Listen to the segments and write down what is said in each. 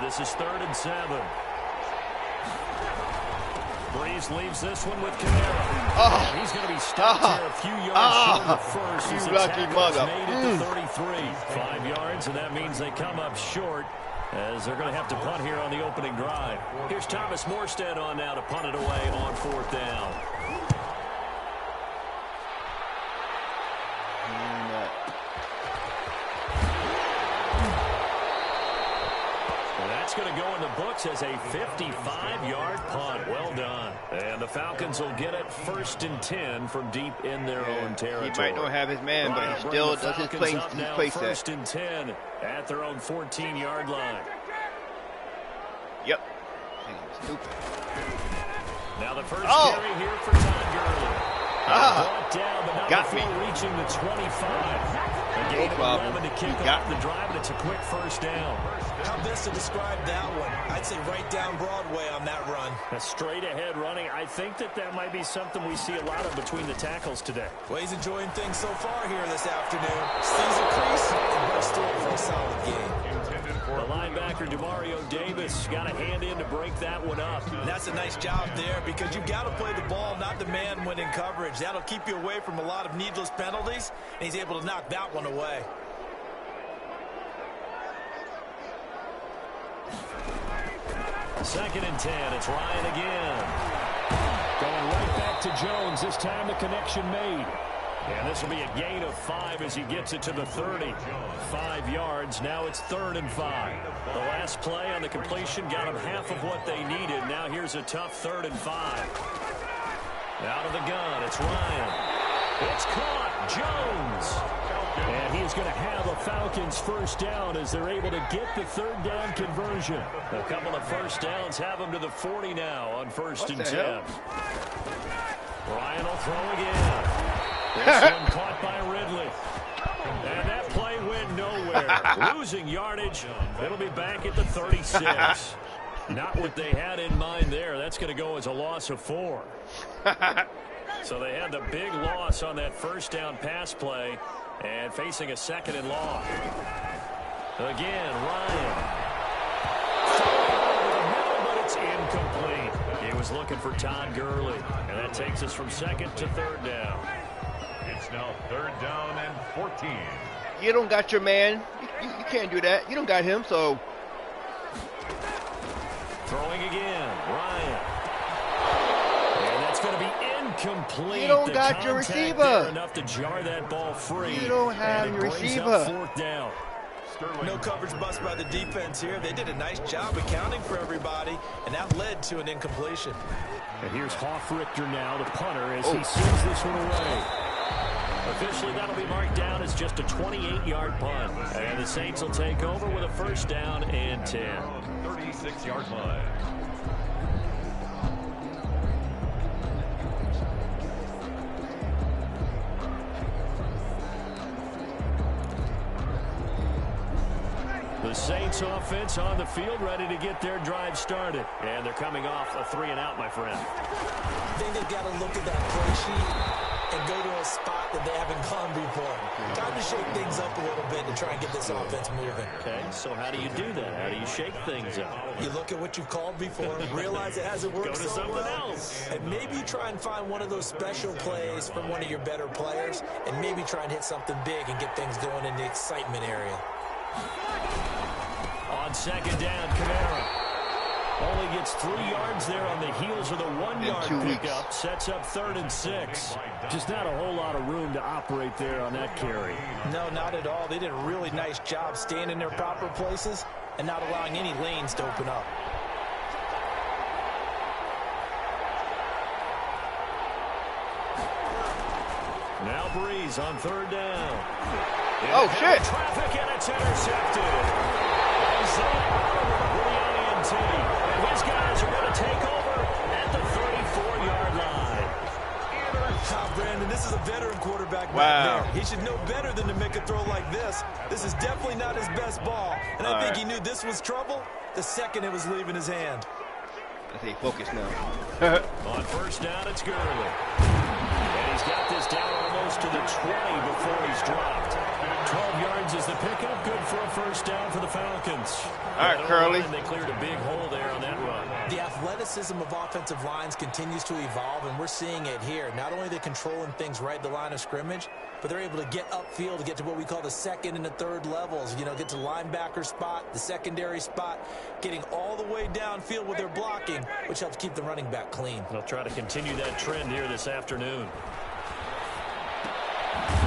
this is 3rd and 7. Breeze leaves this one with Kamara. He's going to be stopped here a few yards short of first. His tackle made it to 33. 5 yards, and that means they come up short as they're going to have to punt here on the opening drive. Here's Thomas Morstead on now to punt it away on 4th down. That's going to go in the books as a 55-yard punt. Well done. And the Falcons will get it 1st and 10 from deep in their own territory. He might not have his man, but he still does his play set. 1st and 10 at their own 14-yard line. Yep. Stupid. Now the first carry here for Todd Gurley. Brought down, but not before reaching the 25. A gain of 11 to kick off the drive, and it's a quick 1st down. How best to describe that one? I'd say right down Broadway on that run. A straight ahead running. I think that might be something we see a lot of between the tackles today. Well, he's enjoying things so far here this afternoon. Sees a crease and bursts through it for a solid game. The linebacker, Demario Davis, got a hand in to break that one up. And that's a nice job there because you've got to play the ball, not the man when in coverage. That'll keep you away from a lot of needless penalties, and he's able to knock that one away. Second and 10. It's Ryan again. Going right back to Jones. This time the connection made. And this will be a gain of 5 as he gets it to the 30. 5 yards. Now it's 3rd and 5. The last play on the completion got them half of what they needed. Now here's a tough 3rd and 5. Out of the gun. It's Ryan. It's caught. Jones. And he's going to have a Falcons 1st down as they're able to get the 3rd down conversion. A couple of 1st downs have them to the 40 now on 1st and 10. Ryan will throw again. This one caught by Ridley. And that play went nowhere. Losing yardage. It'll be back at the 36. Not what they had in mind there. That's going to go as a loss of 4. So they had the big loss on that 1st down pass play. And facing a 2nd and long. Again, Ryan. But it's incomplete. He was looking for Todd Gurley. And that takes us from 2nd to 3rd down. It's now 3rd down and 14. You don't got your man. You can't do that. You don't got him, so. Throwing again, Ryan. And that's going to be incomplete. You don't got your receiver. Enough to jar that ball free. You don't have your receiver. 4th down. No coverage bust by the defense here. They did a nice job accounting for everybody, and that led to an incompletion. And here's Hoffrichter now, the punter, as he sends this one away. Officially, that'll be marked down as just a 28-yard punt. And the Saints will take over with a 1st down and 10. 36-yard line. The Saints offense on the field, ready to get their drive started. And they're coming off a 3-and-out, my friend. I think they've got to look at that play sheet and go to a spot that they haven't gone before. Time to shake things up a little bit to try and get this offense moving. Okay, so how do you do that? How do you shake things up? You look at what you've called before, realize it hasn't worked Go to so something well, else. and maybe try and find one of those special plays from one of your better players, and maybe try and hit something big and get things going in the excitement area. On 2nd down, Kamara only gets 3 yards there on the heels of the 1-yard pickup. Sets up 3rd and 6. Just not a whole lot of room to operate there on that carry. No, not at all. They did a really nice job staying in their proper places and not allowing any lanes to open up. Now Breeze on 3rd down. Oh, shit. Traffic, and it's intercepted. Isaiah Oliver with the INT. And his guys are going to take over at the 34-yard line. Brandon, this is a veteran quarterback back there. He should know better than to make a throw like this. This is definitely not his best ball. And I think he knew this was trouble the second it was leaving his hand. I say focus now. On 1st down, it's Gurley. And he's got this down almost to the 20 before he's dropped. 12 yards is the pickup. Good for a first down for the Falcons. All right, Curly. They cleared a big hole there on that run. The athleticism of offensive lines continues to evolve, and we're seeing it here. Not only are they controlling things right at the line of scrimmage, but they're able to get upfield to get to what we call the second and the third levels. You know, get to linebacker spot, the secondary spot, getting all the way downfield with their blocking, which helps keep the running back clean. They'll try to continue that trend here this afternoon.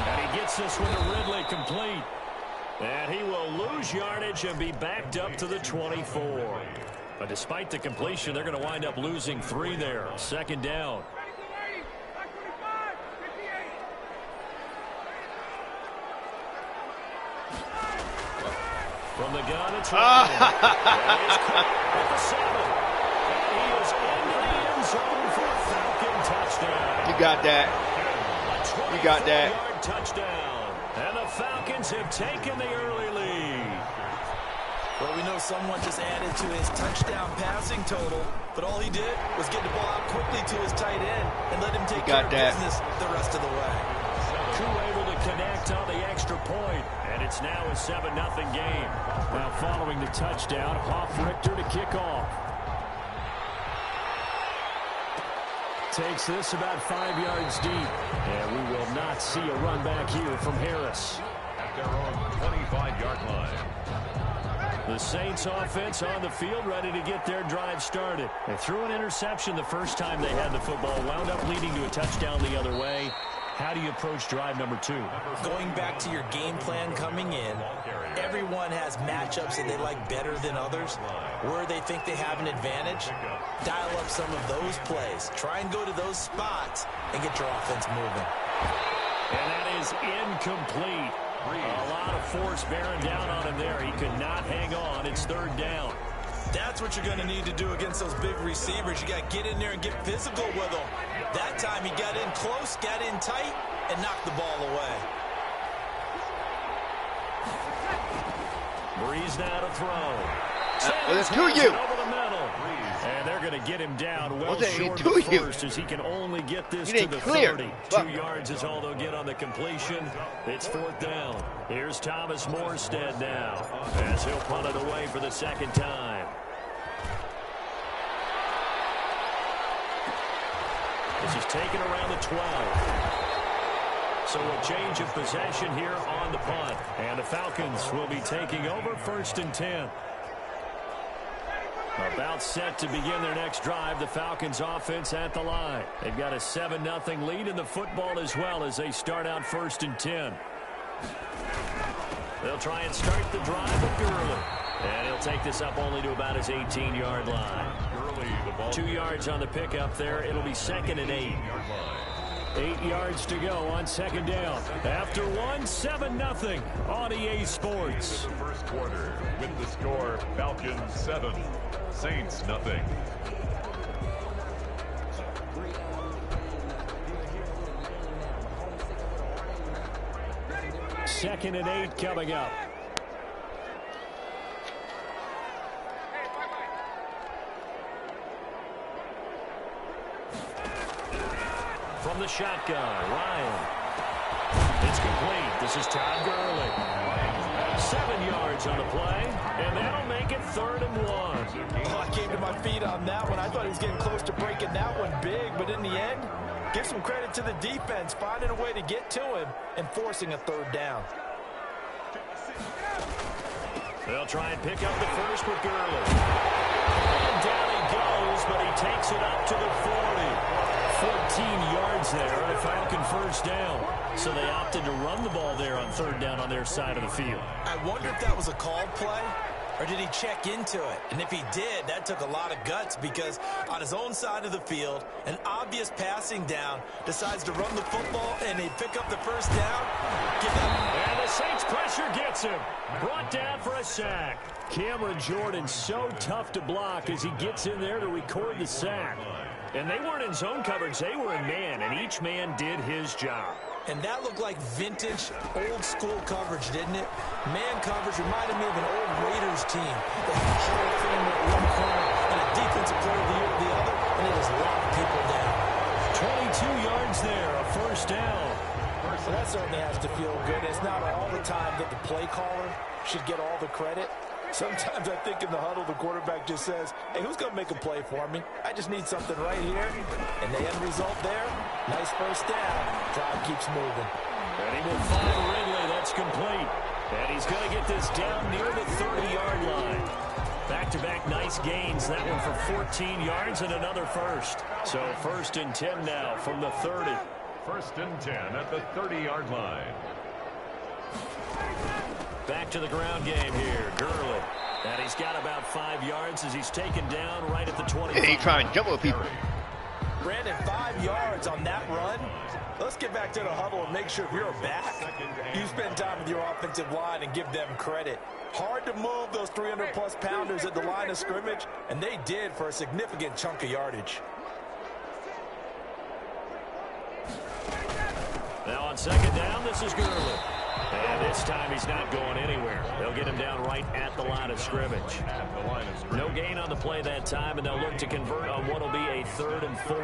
And he gets this one to Ridley complete. And he will lose yardage and be backed up to the 24. But despite the completion, they're going to wind up losing 3 there. Second down. From the gun, it's Ryan. At the 7. And he is into the end zone for a Falcon touchdown. You got that. You got that. 24-yard touchdown. And the Falcons have taken the early lead. Well, we know someone just added to his touchdown passing total, but all he did was get the ball out quickly to his tight end and let him take care of business the rest of the way. Crew able to connect on the extra point, and it's now a 7-0 game. Now following the touchdown, Hoff-Richter to kick off. Takes this about 5 yards deep, and we will not see a run back here from Harris. At their own 25-yard line. The Saints offense on the field, ready to get their drive started. They threw an interception the first time they had the football, wound up leading to a touchdown the other way. How do you approach drive number 2? Going back to your game plan coming in, everyone has matchups that they like better than others, where they think they have an advantage. Dial up some of those plays. Try and go to those spots and get your offense moving. And that is incomplete. A lot of force bearing down on him there. He could not hang on. It's 3rd down. That's what you're going to need to do against those big receivers. You got to get in there and get physical with them. That time he got in close, got in tight, and knocked the ball away. Breeze now to throw. It's to you. Over the middle. And they're going to get him down well short of the first as he can only get this to the 30. 2 yards is all they'll get on the completion. It's 4th down. Here's Thomas Morstead now as he'll punt it away for the 2nd time. This is taken around the 12. So a change of possession here on the punt. And the Falcons will be taking over 1st and 10. About set to begin their next drive. The Falcons offense at the line. They've got a 7-0 lead in the football as well as they start out 1st and 10. They'll try and start the drive with Gurley. And he'll take this up only to about his 18-yard line. 2 yards on the pickup there. It'll be 2nd and 8. 8 yards to go on 2nd down. After 7-0 on EA Sports. The first quarter with the score Falcons 7, Saints nothing. Second and 8 coming up. From the shotgun, Ryan. It's complete. This is Todd Gurley. 7 yards on the play, and that'll make it 3rd and 1. Oh, I came to my feet on that one. I thought he was getting close to breaking that one big, but in the end, give some credit to the defense, finding a way to get to him and forcing a 3rd down. They'll try and pick up the first with Gurley. And down he goes, but he takes it up to the 40. 14 yards there, a Falcon 1st down. So they opted to run the ball there on 3rd down on their side of the field. I wonder if that was a called play, or did he check into it? And if he did, that took a lot of guts because on his own side of the field, an obvious passing down, decides to run the football, and they pick up the 1st down. And the Saints pressure gets him. Brought down for a sack. Cameron Jordan so tough to block as he gets in there to record the sack. And they weren't in zone coverage, they were in man, and each man did his job. And that looked like vintage, old-school coverage, didn't it? Man coverage reminded me of an old Raiders team. They had a Hall of Famer at one corner and a defensive player of the year at the other, and it just locked people down. 22 yards there, a 1st down. Well, that certainly has to feel good. It's not all the time play caller should get all the credit. Sometimes I think in the huddle, the quarterback just says, hey, who's going to make a play for me? I just need something right here. And the end result there, nice first down. Drive keeps moving. And he will find Ridley. That's complete. And he's going to get this down near the 30-yard line. Back-to-back nice gains. That one for 14 yards and another first. So 1st and 10 now from the 30. 1st and 10 at the 30-yard line. Back to the ground game here. Gurley. And he's got about 5 yards as he's taken down right at the 25. Yeah, he's trying to jump with people. Brandon, 5 yards on that run. Let's get back to the huddle and make sure if you're back, you spend time with your offensive line and give them credit. Hard to move those 300-plus pounders at the line of scrimmage, and they did for a significant chunk of yardage. Now on 2nd down, this is Gurley. And this time he's not going anywhere. They'll get him down right at the line of scrimmage. No gain on the play that time, and they'll look to convert on what will be a 3rd and 4.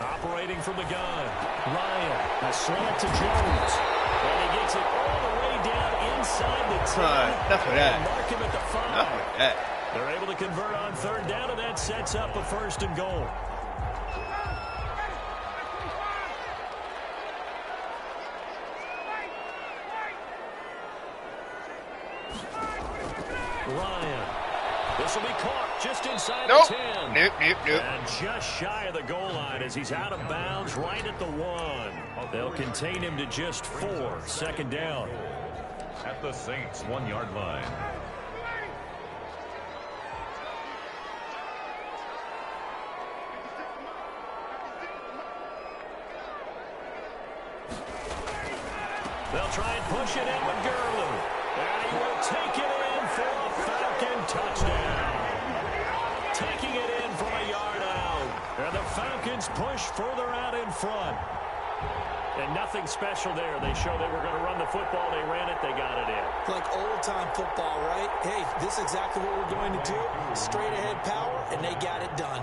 Operating from the gun. Ryan, a slant to Jones. And he gets it all the way down inside the 10. Enough of that. Mark him at the 5. Enough of that. They're able to convert on 3rd down, and that sets up a 1st and goal. Ryan. This will be caught just inside the 10. Nope. And just shy of the goal line as he's out of bounds right at the 1. They'll contain him to just 4. 2nd down. At the Saints' 1-yard line. They'll try and push it in with Gurley. And he will take it in for a Falcon touchdown. Taking it in from a yard out. And the Falcons push further out in front. And nothing special there. They show they were going to run the football. They ran it. They got it in. Like old-time football, right? Hey, this is exactly what we're going to do. Straight-ahead power, and they got it done.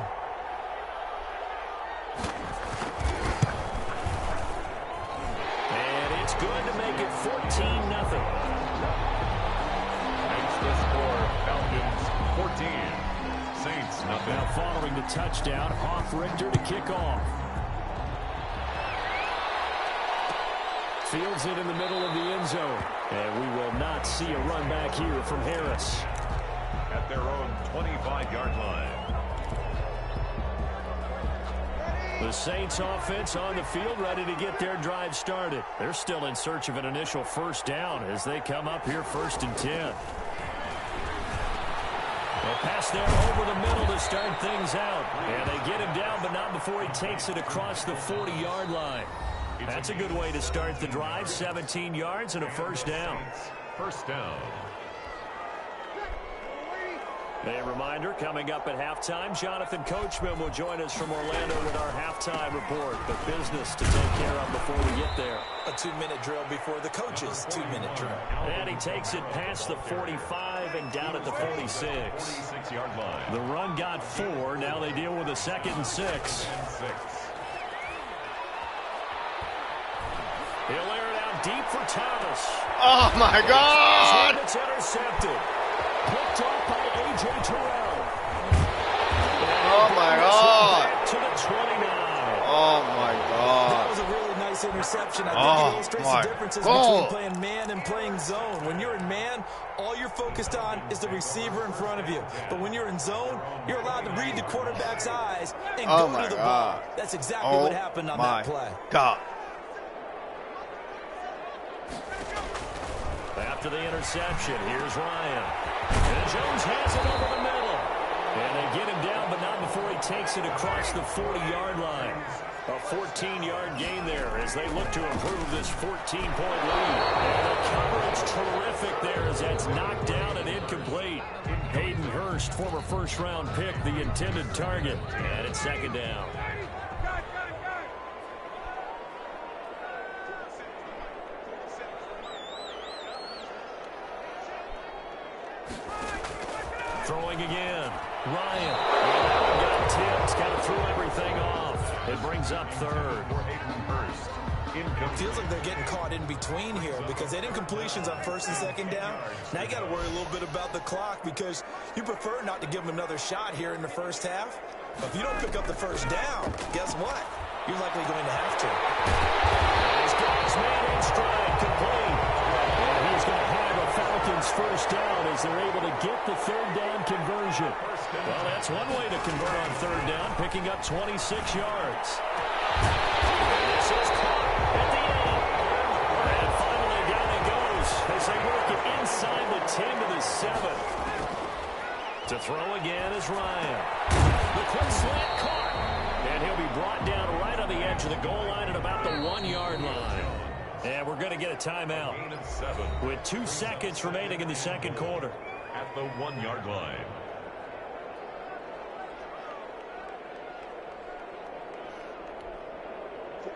And it's good to make it 14-0. Makes the score Falcons 14. Saints nothing. Now following the touchdown, Richter to kick off. Fields it in the middle of the end zone. And we will not see a run back here from Harris. At their own 25-yard line. The Saints offense on the field ready to get their drive started. They're still in search of an initial 1st down as they come up here 1st and 10. They'll pass there over the middle to start things out. And they get him down, but not before he takes it across the 40-yard line. That's a good way to start the drive. 17 yards and a 1st down. 1st down. A reminder, coming up at halftime, Jonathan Coachman will join us from Orlando with our halftime report. But business to take care of before we get there. A 2-minute drill before the coach's 2-minute drill. And he takes it past the 45 and down at the 46. 46-yard line. The run got 4. Now they deal with a 2nd and 6. He'll air it out deep for Thomas. Oh, my God. It's intercepted. Picked off by A.J. Terrell. Oh, my God. To the 29. Oh, my God. That was a really nice interception. I think it illustrates the differences between playing man and playing zone. When you're in man, all you're focused on is the receiver in front of you. But when you're in zone, you're allowed to read the quarterback's eyes and go to the ball. That's exactly what happened on that play. God. After the interception, here's Ryan. And Jones has it over the middle. And they get him down, but not before he takes it across the 40-yard line. A 14-yard gain there as they look to improve this 14-point lead. And the coverage terrific there as that's knocked down and incomplete. Hayden Hurst, former first-round pick, the intended target. And it's 2nd down. Throwing again. Ryan. Got tipped. Kind of threw everything off. It brings up third. Feels like they're getting caught in between here because they didn't completions on first and second down. Now you got to worry a little bit about the clock because you prefer not to give them another shot here in the first half. But if you don't pick up the first down, guess what? You're likely going to have to. He's got his man in stride, complete. And he's going to have a Falcons first down as they're able to get the third down conversion. Well, that's one way to convert on third down, picking up 26 yards. And this is caught at the end. And finally down it goes as they work it inside the 10 to the 7. To throw again is Ryan. The quick slant caught. And he'll be brought down right on the edge of the goal line at about the 1-yard line. And we're going to get a timeout with 2 seconds remaining in the second quarter. At the 1-yard line.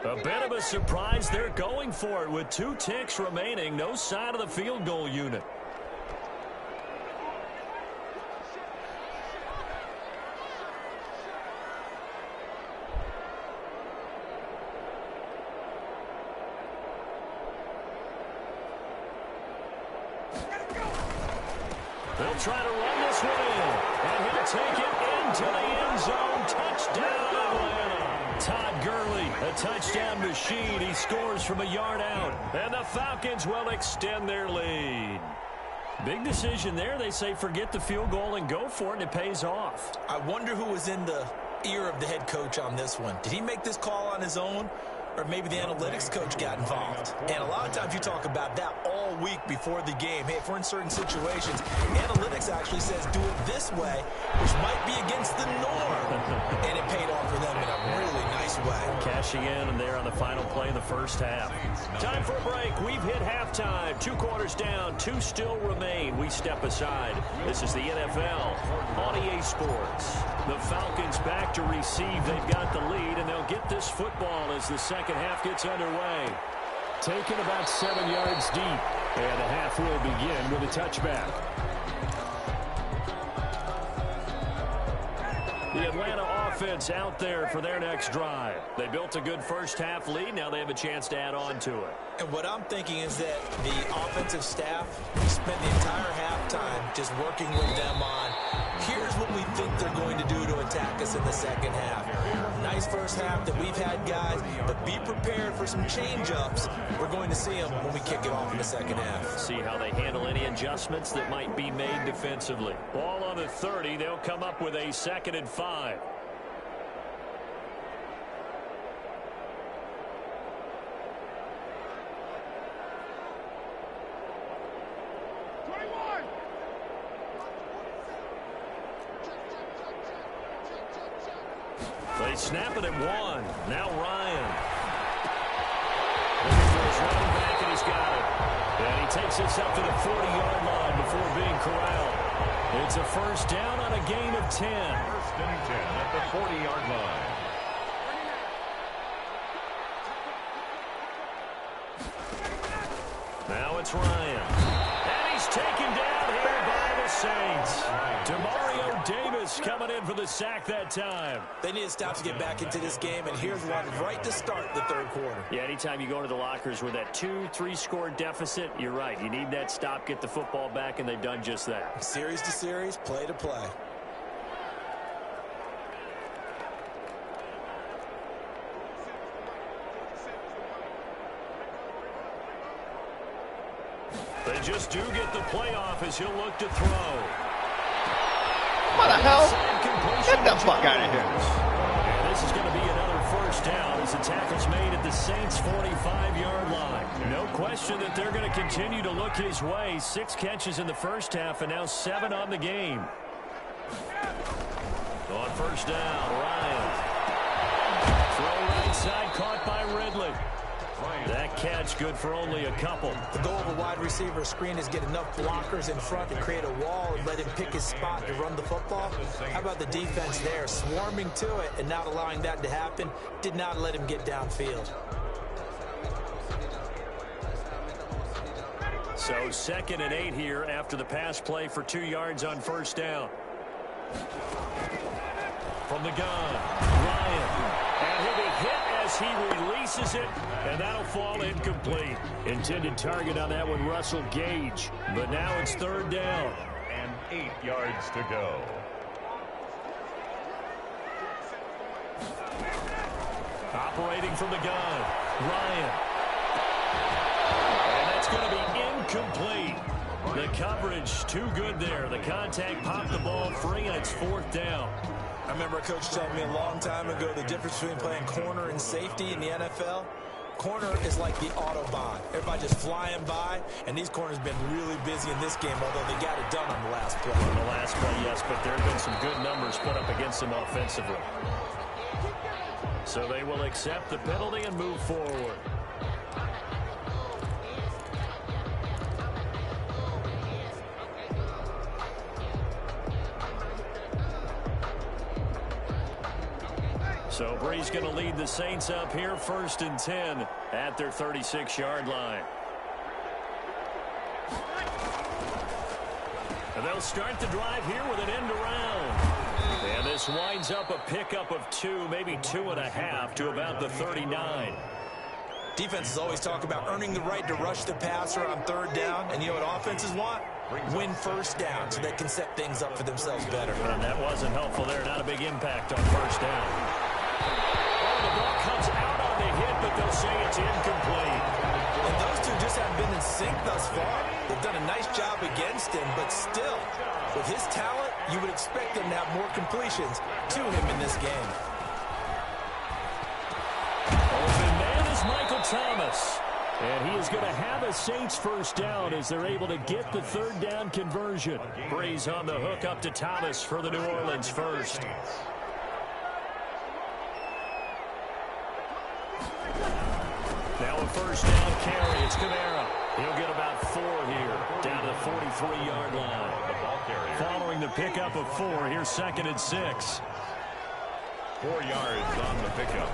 A bit of a surprise. They're going for it with 2 ticks remaining. No sign of the field goal unit. They'll try to run this one in. And he'll take it into the end zone. Touchdown, Atlanta. Todd Gurley, a touchdown machine. He scores from a yard out. And the Falcons will extend their lead. Big decision there. They say forget the field goal and go for it, and it pays off. I wonder who was in the ear of the head coach on this one. Did he make this call on his own? Or maybe the analytics coach got involved. And a lot of times you talk about that all week before the game. Hey, if we're in certain situations, analytics actually says do it this way, which might be against the norm. And it paid off for them in a really nice way. Cashing in there on the final play of the first half. Time for a break. We've hit halftime. 2 quarters down. 2 still remain. We step aside. This is the NFL on EA Sports. The Falcons back to receive. They've got the lead, and they'll get this football as the second half gets underway. Taken about 7 yards deep, and the half will begin with a touchback. The Atlanta offense out there for their next drive. They built a good first half lead. Now they have a chance to add on to it. And what I'm thinking is that the offensive staff spent the entire halftime just working with them on, here's what we think they're going to do to attack us in the second half. Nice first half that we've had, guys, but be prepared for some change-ups. We're going to see them when we kick it off in the second half. See how they handle any adjustments that might be made defensively. Ball on the 30. They'll come up with a 2nd and 5. They snap it at 1. Now Ryan. Looking for his running back, and he's got it. And he takes this up to the 40-yard line before being corralled. It's a first down on a gain of 10. First and 10 at the 40-yard line. Now it's Ryan. And he's taken down here by the Saints. Demario Davis coming in for the sack that time. They need to stop to get back into this game, and here's one right to start the third quarter. Yeah, anytime you go to the lockers with that 2-3 score deficit, you're right. You need that stop, get the football back, and they've done just that. Series to series, play to play. They just do get the playoff as he'll look to throw. What the hell? Get the fuck out of here. And this is going to be another first down as the tackle's made at the Saints' 45-yard line. No question that they're going to continue to look his way. 6 catches in the first half and now 7 on the game. On first down, Ryan. Throw right side, caught by Ridley. That catch good for only a couple. The goal of a wide receiver screen is get enough blockers in front to create a wall and let him pick his spot to run the football. How about the defense there, swarming to it and not allowing that to happen? Did not let him get downfield. So 2nd and 8 here after the pass play for 2 yards on first down. From the gun, Ryan. And He'll be hit as he releases it, and that'll fall incomplete. Intended target on that one, Russell Gage. But now it's third down. And 8 yards to go. Operating from the gun, Ryan. And that's going to be incomplete. The coverage too good there. The contact popped the ball free, and it's fourth down. I remember a coach telling me a long time ago the difference between playing corner and safety in the NFL. Corner is like the Autobahn. Everybody just flying by, and these corners have been really busy in this game, although they got it done on the last play. On the last play, yes, but there have been some good numbers put up against them offensively. So they will accept the penalty and move forward. So Bree's going to lead the Saints up here, 1st and 10 at their 36-yard line. And they'll start the drive here with an end around. And this winds up a pickup of 2, maybe 2.5 to about the 39. Defenses always talk about earning the right to rush the passer on third down. And you know what offenses want? Win first down so they can set things up for themselves better. And that wasn't helpful there. Not a big impact on first down. Oh, the ball comes out on the hit, but they'll say it's incomplete. And those two just haven't been in sync thus far. They've done a nice job against him, but still, with his talent, you would expect him to have more completions to him in this game. Open man is Michael Thomas. And he is going to have a Saints first down as they're able to get the third down conversion. Breeze on the hook up to Thomas for the New Orleans first. Now a first down carry. It's Kamara. He'll get about 4 here, down to the 43-yard line. Following the pickup of 4, here's 2nd and 6. 4 yards on the pickup.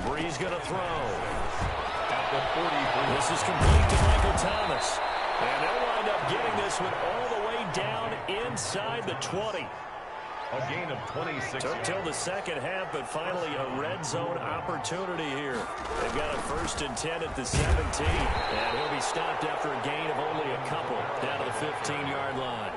Breeze going to throw. At the 43. This is complete to Michael Thomas. And they'll wind up getting this one all the way down inside the 20. A gain of 26. Took till the second half, but finally a red zone opportunity here. They've got a 1st and 10 at the 17. And he'll be stopped after a gain of only a couple down to the 15-yard line.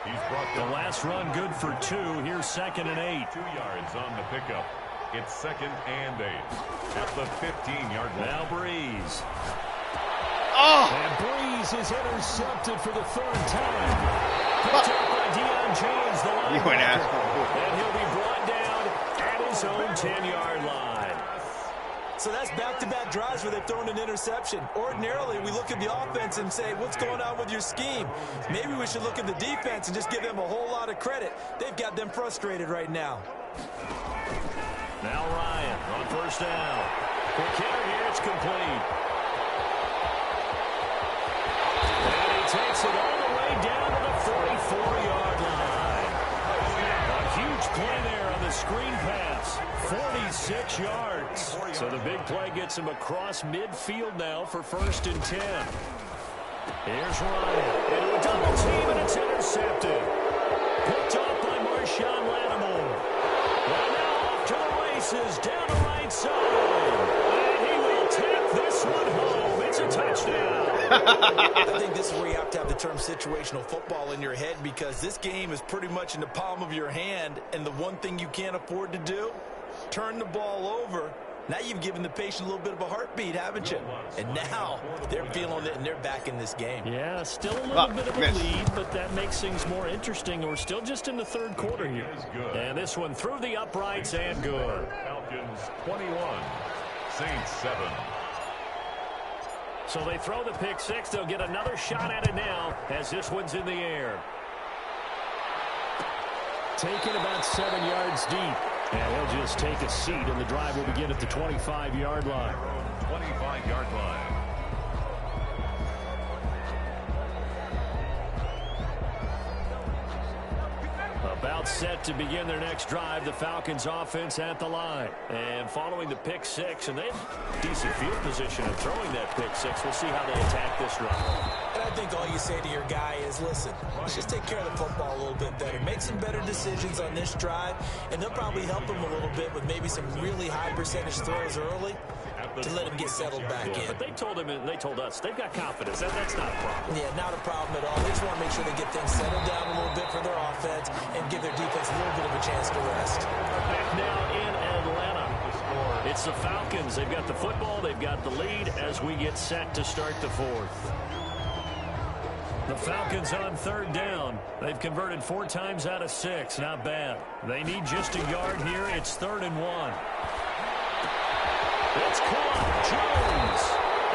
He's brought the last run good for 2. Here's 2nd and 8. 2 yards on the pickup. It's 2nd and 8 at the 15-yard line. Now Breeze. Oh! And Breeze is intercepted for the 3rd time. Picked up by Deion James, the linebacker. You an asshole. And he'll be brought down at his own 10-yard line. So that's back-to-back drives where they've thrown an interception. Ordinarily, we look at the offense and say, what's going on with your scheme? Maybe we should look at the defense and just give them a whole lot of credit. They've got them frustrated right now. Now Ryan on first down. Quick hitter here, it's complete. And he takes it all the way down to the 44-yard line. A huge play there on the screen pass. 46 yards. So the big play gets him across midfield now for 1st and 10. Here's Ryan into a double team, and it's intercepted. Picked off by Marshawn Lattimore. And now off to the races down the right side. And he will take this one home. It's a touchdown. I think this is where you have to have the term situational football in your head, because this game is pretty much in the palm of your hand, and the one thing you can't afford to do, turn the ball over. Now you've given the patient a little bit of a heartbeat, haven't you? And now they're feeling it, and they're back in this game. Yeah, still a little bit of a lead, but that makes things more interesting. We're still just in the 3rd quarter here. And this one through the uprights and good. Falcons 21, Saints 7. So they throw the pick 6. They'll get another shot at it now as this one's in the air. Taken about 7 yards deep. And he'll just take a seat, and the drive will begin at the 25-yard line. 25-yard line. About set to begin their next drive, the Falcons offense at the line. And following the pick 6, and they have decent field position of throwing that pick 6. We'll see how they attack this run. And I think all you say to your guy is, listen, let's just take care of the football a little bit better. Make some better decisions on this drive, and they'll probably help him a little bit with maybe some really high percentage throws early to let him get settled back in. But they told him, and they told us, they've got confidence. That's not a problem. Yeah, not a problem at all. They just want to make sure they get things settled down a little bit for their offense and give their defense a little bit of a chance to rest. Back now in Atlanta. It's the Falcons. They've got the football. They've got the lead as we get set to start the fourth. The Falcons on third down. They've converted 4 times out of 6. Not bad. They need just a yard here. It's 3rd and 1. It's caught. Jones.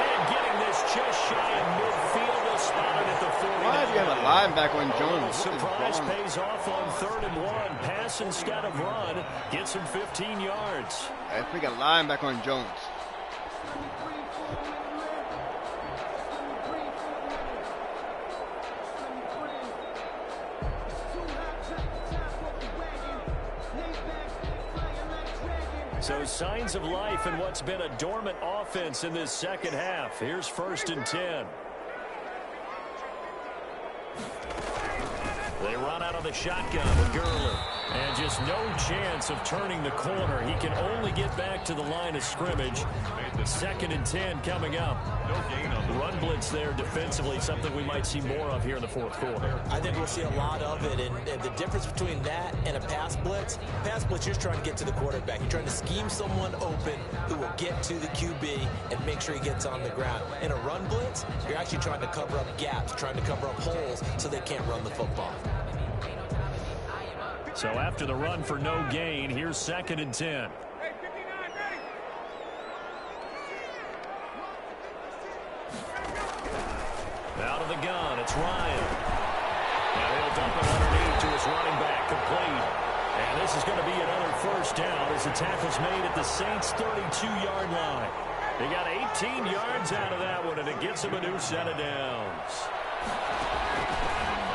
And getting this just shy of midfield. They'll spot it at the 49. Why do you have a linebacker on Jones? Surprise pays off on 3rd and 1. Pass instead of run. Gets him 15 yards. I think a linebacker on Jones. So signs of life in what's been a dormant offense in this second half. Here's 1st and 10. They run out of the shotgun with Gurley. And just no chance of turning the corner. He can only get back to the line of scrimmage. 2nd and 10 coming up. Run blitz there defensively, something we might see more of here in the 4th quarter. I think we'll see a lot of it, and the difference between that and a pass blitz, you're trying to get to the quarterback. You're trying to scheme someone open who will get to the QB and make sure he gets on the ground. In a run blitz, you're actually trying to cover up gaps, trying to cover up holes so they can't run the football. So after the run for no gain, here's 2nd and 10. Out of the gun, it's Ryan. Now he'll dump it underneath to his running back, complete. And this is going to be another 1st down as the tackle's made at the Saints' 32-yard line. They got 18 yards out of that one, and it gets them a new set of downs.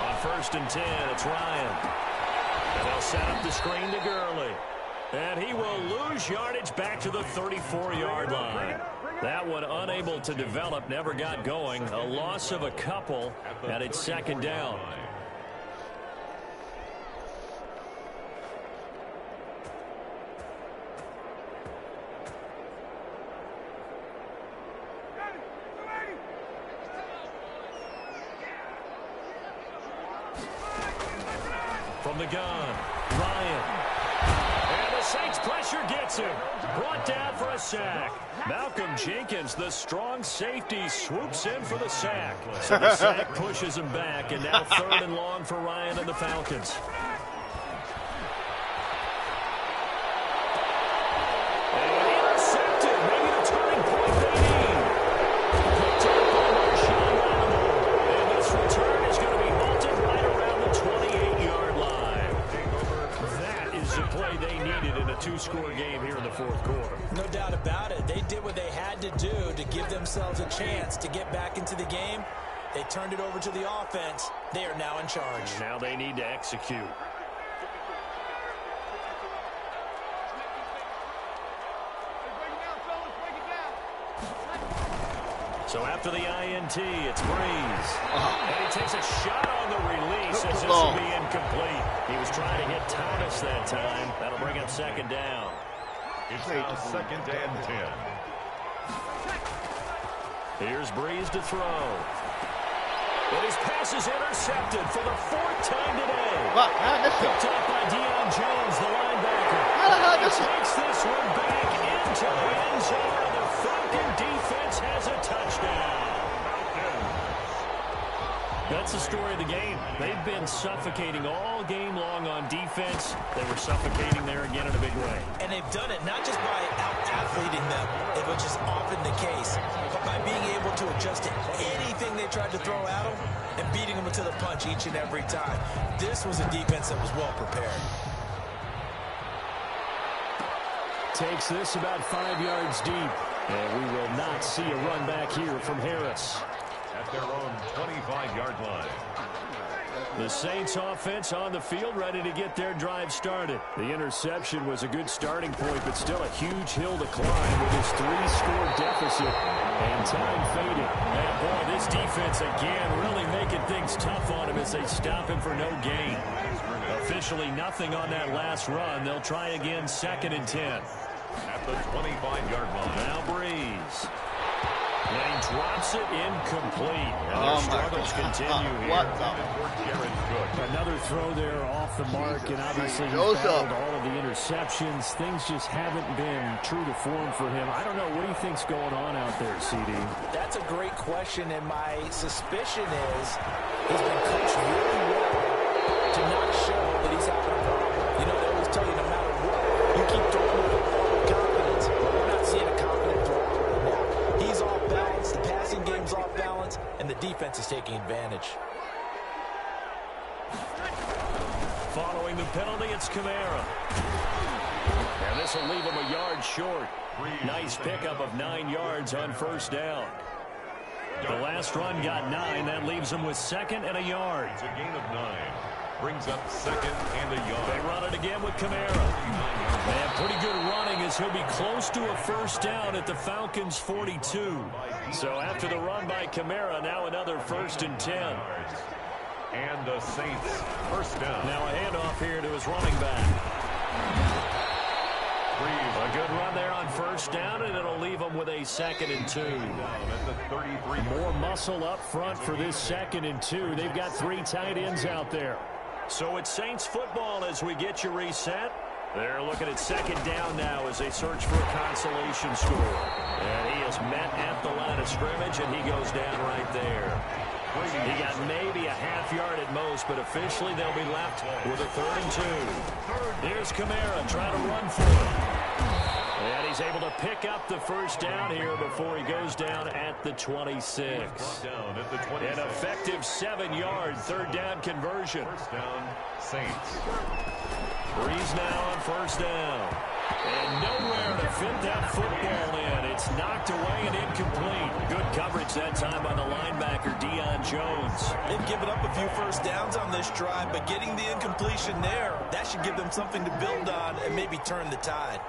On 1st and 10, it's Ryan. And they'll set up the screen to Gurley. And he will lose yardage back to the 34-yard line. That one unable to develop, never got going. A loss of a couple, and it's 2nd down. From the gun, Ryan. And the Saints pressure gets him. Brought down for a sack. Malcolm Jenkins, the strong safety, swoops in for the sack. So the sack pushes him back, and now 3rd and long for Ryan and the Falcons. And intercepted. Maybe the turning point they need. Picked up by Marshawn Lattimore. And this return is going to be halted right around the 28-yard line. That is the play they needed in a 2-score game here in the 4th quarter. No doubt about it. They did what they had to do to give themselves a chance to get back into the game. They turned it over to the offense. They are now in charge. Now they need to execute. So after the INT, it's Breeze. And he takes a shot on the release as this will be incomplete. He was trying to hit Thomas that time. That'll bring up 2nd down. It's now 2nd and 10. Here's Breeze to throw. And his pass is intercepted for the 4th time today. Picked up by Deion Jones, the linebacker. He takes this one back into the end zone, and the Falcon defense has a touchdown. That's the story of the game. They've been suffocating all game long on defense. They were suffocating there again in a big way. And they've done it not just by out-athleting them, which is often the case, but by being able to adjust to anything they tried to throw at them and beating them to the punch each and every time. This was a defense that was well prepared. Takes this about 5 yards deep. And we will not see a run back here from Harris. At their own 25-yard line. The Saints offense on the field, ready to get their drive started. The interception was a good starting point, but still a huge hill to climb with his 3-score deficit and time fading. And boy, this defense again really making things tough on him as they stop him for no gain. Officially nothing on that last run. They'll try again, 2nd and 10. At the 25-yard line. Now Breeze. And he drops it incomplete. And their struggles continue here. Another throw there off the mark, and obviously he's battled all of the interceptions. Things just haven't been true to form for him. I don't know. What do you think's going on out there, CD? That's a great question, and my suspicion is he's been coached really well to not show that he's having a problem. You know, they always tell you no matter what, you keep throwing the football with confidence, but we're not seeing a confident thrower right now. He's off balance, the passing game's off balance, and the defense is taking advantage. Following the penalty, it's Kamara. And this will leave him a yard short. Nice pickup of 9 yards on 1st down. The last run got 9. That leaves him with 2nd and a yard. It's a gain of 9. Brings up 2nd and a yard. They run it again with Kamara. And pretty good running as he'll be close to a 1st down at the Falcons' 42. So after the run by Kamara, now another 1st and 10. And the Saints 1st down. Now a handoff here to his running back. A good run there on 1st down, and it'll leave him with a 2nd and 2. At the 33. More muscle up front for this 2nd and 2. They've got 3 tight ends out there. So it's Saints football as we get you reset. They're looking at 2nd down now as they search for a consolation score. And he is met at the line of scrimmage, and he goes down right there. He got maybe a half yard at most, but officially they'll be left with a 3rd and 2. Here's Kamara trying to run for it. And he's able to pick up the 1st down here before he goes down at the 26. An effective 7-yard 3rd down conversion. 1st down, Saints. Breeze now on 1st down. And nowhere to fit that football in. It's knocked away and incomplete. Good coverage that time by the linebacker, Deion Jones. They've given up a few 1st downs on this drive, but getting the incompletion there, that should give them something to build on and maybe turn the tide.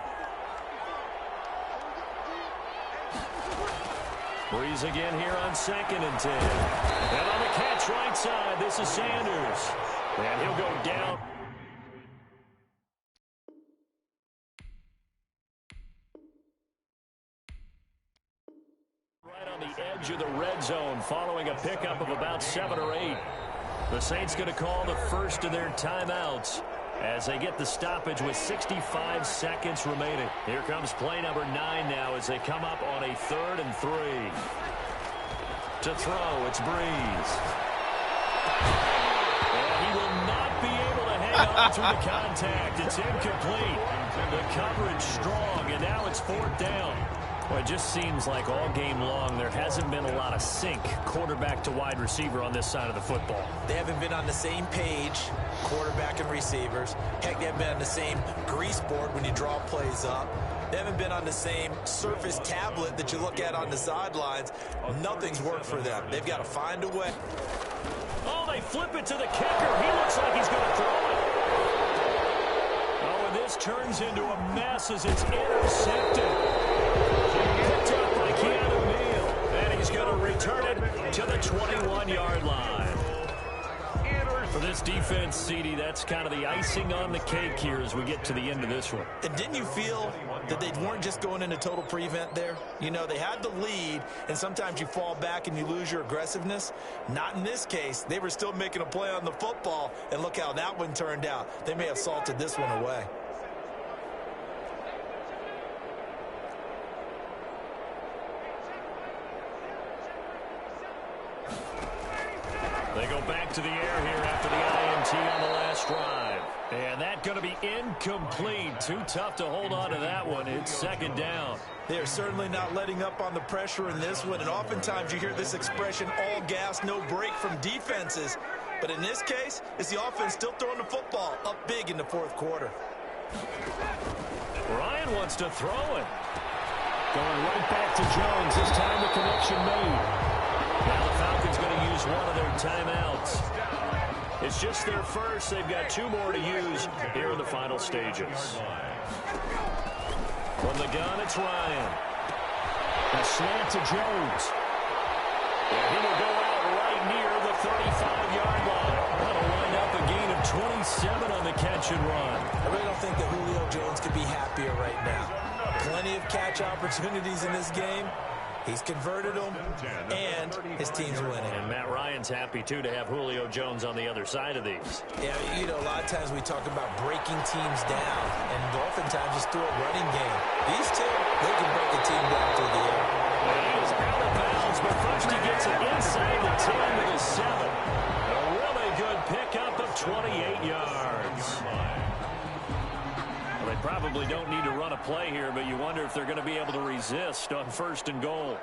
Breeze again here on 2nd and 10. And on the catch right side, this is Sanders. And he'll go down. Right on the edge of the red zone following a pickup of about 7 or 8. The Saints going to call the first of their timeouts as they get the stoppage with 65 seconds remaining. Here comes play number 9 now as they come up on a 3rd and 3. To throw, it's Breeze. And he will not be able to hang on through the contact. It's incomplete. The coverage strong, and now it's 4th down. Well, it just seems like all game long there hasn't been a lot of sync quarterback to wide receiver on this side of the football. They haven't been on the same page, quarterback and receivers. Heck, they haven't been on the same grease board when you draw plays up. They haven't been on the same surface tablet that you look at on the sidelines. Nothing's worked for them. They've got to find a way. Oh, they flip it to the kicker. He looks like he's going to throw it. Oh, and this turns into a mess as it's intercepted. Picked up by Keanu Neal. And he's going to return it to the 21-yard line. For this defense, CD, that's kind of the icing on the cake here as we get to the end of this one. And didn't you feel that they weren't just going into total prevent there? You know, they had the lead, and sometimes you fall back and you lose your aggressiveness. Not in this case. They were still making a play on the football, and look how that one turned out. They may have salted this one away. They go back to the air here after the INT on the last drive. And that's going to be incomplete. Too tough to hold on to that one. It's 2nd down. They are certainly not letting up on the pressure in this one. And oftentimes you hear this expression, all gas, no break from defenses. But in this case, it's the offense still throwing the football up big in the 4th quarter. Ryan wants to throw it. Going right back to Jones. This time the connection made. Now the Falcons going to use one of their timeouts. It's just their first. They've got 2 more to use here in the final stages. From the gun, it's Ryan. A slant to Jones. And he will go out right near the 35-yard line. That'll wind up a gain of 27 on the catch and run. I really don't think that Julio Jones could be happier right now. Plenty of catch opportunities in this game. He's converted them, and his team's winning. And Matt Ryan's happy, too, to have Julio Jones on the other side of these. Yeah, you know, a lot of times we talk about breaking teams down, and oftentimes just through a running game. These two, they can break a team down through the air. He is out of bounds, but first he gets it inside the 10 with his 7. A really good pickup of 28 yards. Well, they probably don't need to run a play here, but you wonder if they're going to be able to resist on 1st and goal.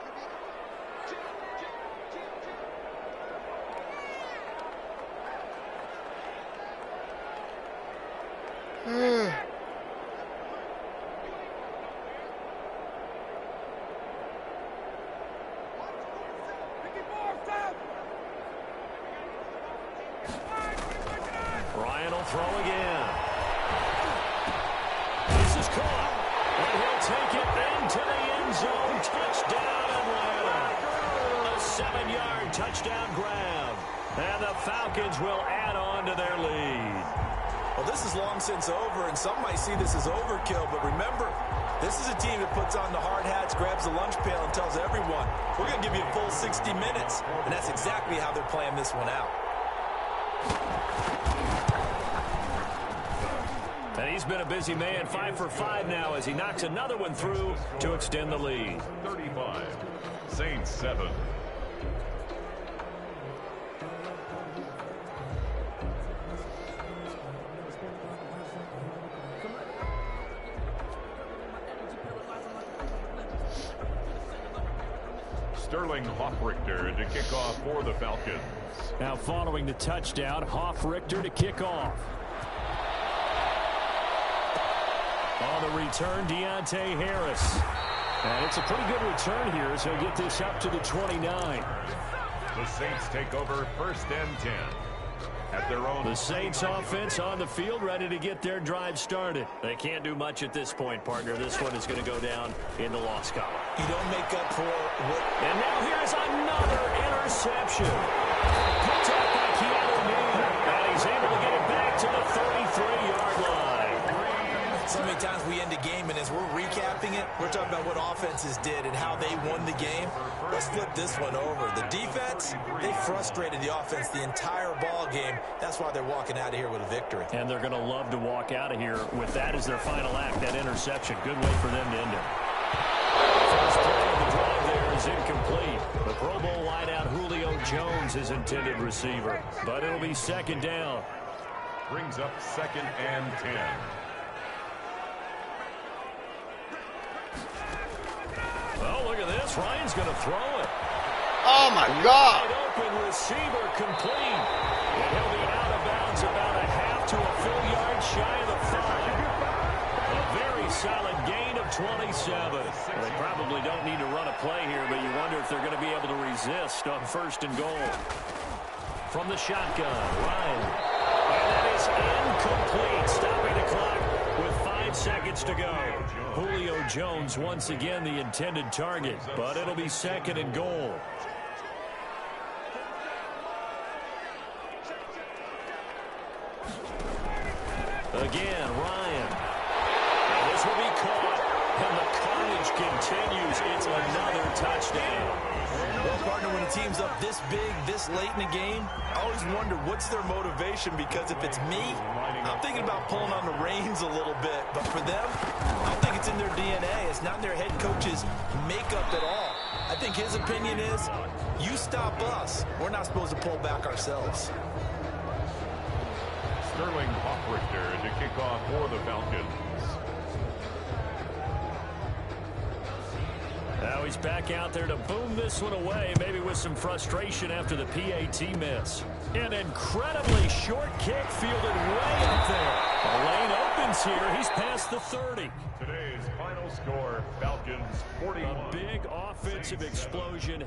Ryan will throw again. This is caught, and he'll take it into the end zone. Touchdown, Atlanta. A 7-yard touchdown grab, and the Falcons will add on to their lead. Well, this is long since over, and some might see this as overkill, but remember, this is a team that puts on the hard hats, grabs the lunch pail, and tells everyone, we're going to give you a full 60 minutes, and that's exactly how they're playing this one out. And he's been a busy man, 5 for 5 now as he knocks another one through to extend the lead. 35, Saints 7. Sterling Hoffrichter to kick off for the Falcons. Now following the touchdown, Hoffrichter to kick off. On the return, Deontay Harris. And it's a pretty good return here as he'll get this up to the 29. The Saints take over 1st and 10. At their own. The Saints offense on the field, ready to get their drive started. They can't do much at this point, partner. This one is going to go down in the loss column. You don't make up for what... And now here's another interception. Picked up by Keanu Neal. And he's able to get it back to the 33-yard line. So many times we end a game, and as we're recapping it, we're talking about what offenses did and how they won the game. Let's flip this one over. The defense, they frustrated the offense the entire ball game. That's why they're walking out of here with a victory. And they're going to love to walk out of here with that as their final act, that interception. Good way for them to end it. First play of the drive there is incomplete. The Pro Bowl wideout Julio Jones is intended receiver, but it'll be 2nd down. Brings up 2nd and 10. Oh, look at this. Ryan's going to throw it. Oh, my God. Wide open receiver complete. And he'll be out of bounds about a half to a full yard shy of the 5. A very solid gain of 27. Well, they probably don't need to run a play here, but you wonder if they're going to be able to resist on 1st and goal. From the shotgun, Ryan. And that is incomplete. Stopping the clock with 5 seconds to go. Julio Jones once again the intended target, but it'll be 2nd and goal. Again, Ryan. And this will be caught. And the carnage continues. It's another touchdown. Well, partner, when a team's up this big, this late in the game, I always wonder what's their motivation, because if it's me, I'm thinking about pulling on the reins a little bit. But for them, I don't think it's in their DNA. It's not in their head coach's makeup at all. I think his opinion is, you stop us, we're not supposed to pull back ourselves. Sterling Hoffrichter to kick off for the Falcons. Now he's back out there to boom this one away, maybe with some frustration after the PAT miss. An incredibly short kick fielded way up there. The lane opens here. He's past the 30. Today's final score, Falcons 41. A big offensive explosion.